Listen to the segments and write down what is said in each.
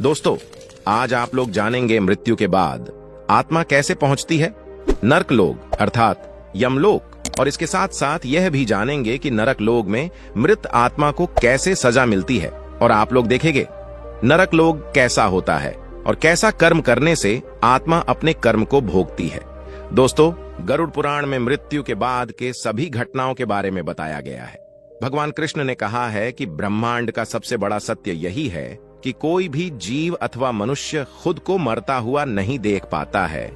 दोस्तों, आज आप लोग जानेंगे मृत्यु के बाद आत्मा कैसे पहुंचती है नरक लोक अर्थात यमलोक, और इसके साथ साथ यह भी जानेंगे कि नरक लोक में मृत आत्मा को कैसे सजा मिलती है। और आप लोग देखेंगे नरक लोक कैसा होता है और कैसा कर्म करने से आत्मा अपने कर्म को भोगती है। दोस्तों, गरुड़ पुराण में मृत्यु के बाद के सभी घटनाओं के बारे में बताया गया है। भगवान कृष्ण ने कहा है कि ब्रह्मांड का सबसे बड़ा सत्य यही है कि कोई भी जीव अथवा मनुष्य खुद को मरता हुआ नहीं देख पाता है।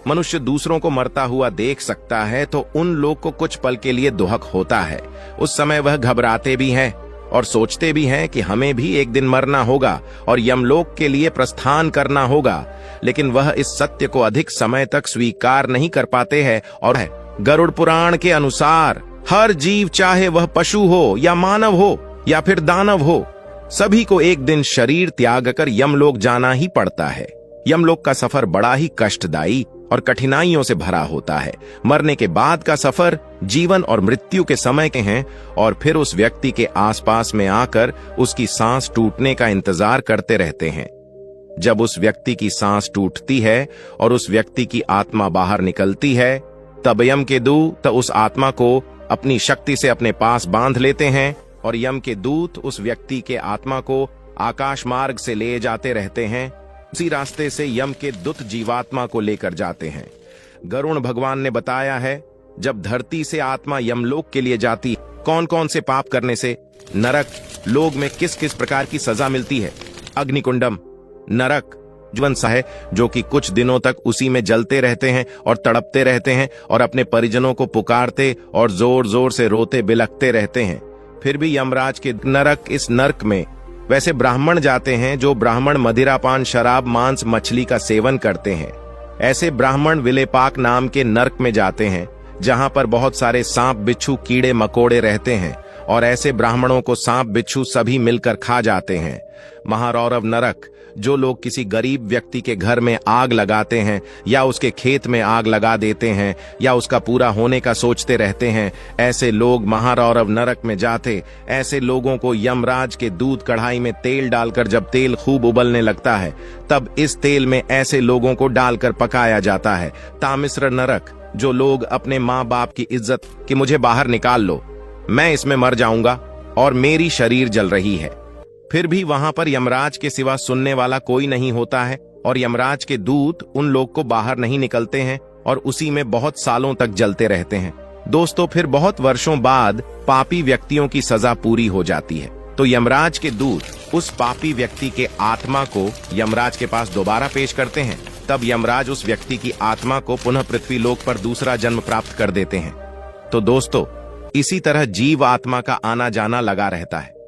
मनुष्य दूसरों को मरता हुआ देख सकता है तो उन लोग को कुछ पल के लिए दुहक होता है। उस समय वह घबराते भी हैं और सोचते भी हैं कि हमें भी एक दिन मरना होगा और यमलोक के लिए प्रस्थान करना होगा, लेकिन वह इस सत्य को अधिक समय तक स्वीकार नहीं कर पाते हैं। और गरुड़ पुराण के अनुसार हर जीव, चाहे वह पशु हो या मानव हो या फिर दानव हो, सभी को एक दिन शरीर त्याग कर यमलोक जाना ही पड़ता है। यमलोक का सफर बड़ा ही कष्टदायी और कठिनाइयों से भरा होता है। मरने के बाद का सफर जीवन और मृत्यु के समय के हैं और फिर उस व्यक्ति के आसपास में आकर उसकी सांस टूटने का इंतजार करते रहते हैं। जब उस व्यक्ति की सांस टूटती है और उस व्यक्ति की आत्मा बाहर निकलती है, तब यम के दूत उस आत्मा को अपनी शक्ति से अपने पास बांध लेते हैं और यम के दूत उस व्यक्ति के आत्मा को आकाश मार्ग से ले जाते रहते हैं। उसी रास्ते से यम के दूत जीवात्मा को लेकर जाते हैं। गरुड़ भगवान ने बताया है, जब धरती से आत्मा यमलोक के लिए जाती, कौन कौन से पाप करने से नरक लोक में किस किस प्रकार की सजा मिलती है। अग्निकुंडम नरक जीवन सा है जो कि कुछ दिनों तक उसी में जलते रहते हैं और तड़पते रहते हैं और अपने परिजनों को पुकारते और जोर जोर से रोते बिलखते रहते हैं। फिर भी यमराज के नरक, इस नरक में वैसे ब्राह्मण जाते हैं जो ब्राह्मण मदिरापान, शराब, मांस, मछली का सेवन करते हैं। ऐसे ब्राह्मण विलेपाक नाम के नरक में जाते हैं जहां पर बहुत सारे सांप, बिच्छू, कीड़े मकोड़े रहते हैं और ऐसे ब्राह्मणों को सांप, बिच्छू सभी मिलकर खा जाते हैं। महारौरव नरक, जो लोग किसी गरीब व्यक्ति के घर में आग लगाते हैं या उसके खेत में आग लगा देते हैं या उसका पूरा होने का सोचते रहते हैं, ऐसे लोग महारौरव नरक में जाते। ऐसे लोगों को यमराज के दूत कढ़ाई में तेल डालकर जब तेल खूब उबलने लगता है, तब इस तेल में ऐसे लोगों को डालकर पकाया जाता है। तामिश्र नरक, जो लोग अपने माँ बाप की इज्जत कि मुझे बाहर निकाल लो, मैं इसमें मर जाऊंगा और मेरी शरीर जल रही है, फिर भी वहां पर यमराज के सिवा सुनने वाला कोई नहीं होता है और यमराज के दूत उन लोग को बाहर नहीं निकलते हैं और उसी में बहुत सालों तक जलते रहते हैं। दोस्तों, फिर बहुत वर्षों बाद पापी व्यक्तियों की सजा पूरी हो जाती है तो यमराज के दूत उस पापी व्यक्ति के आत्मा को यमराज के पास दोबारा पेश करते हैं। तब यमराज उस व्यक्ति की आत्मा को पुनः पृथ्वी लोक पर दूसरा जन्म प्राप्त कर देते हैं। तो दोस्तों, इसी तरह जीव आत्मा का आना जाना लगा रहता है।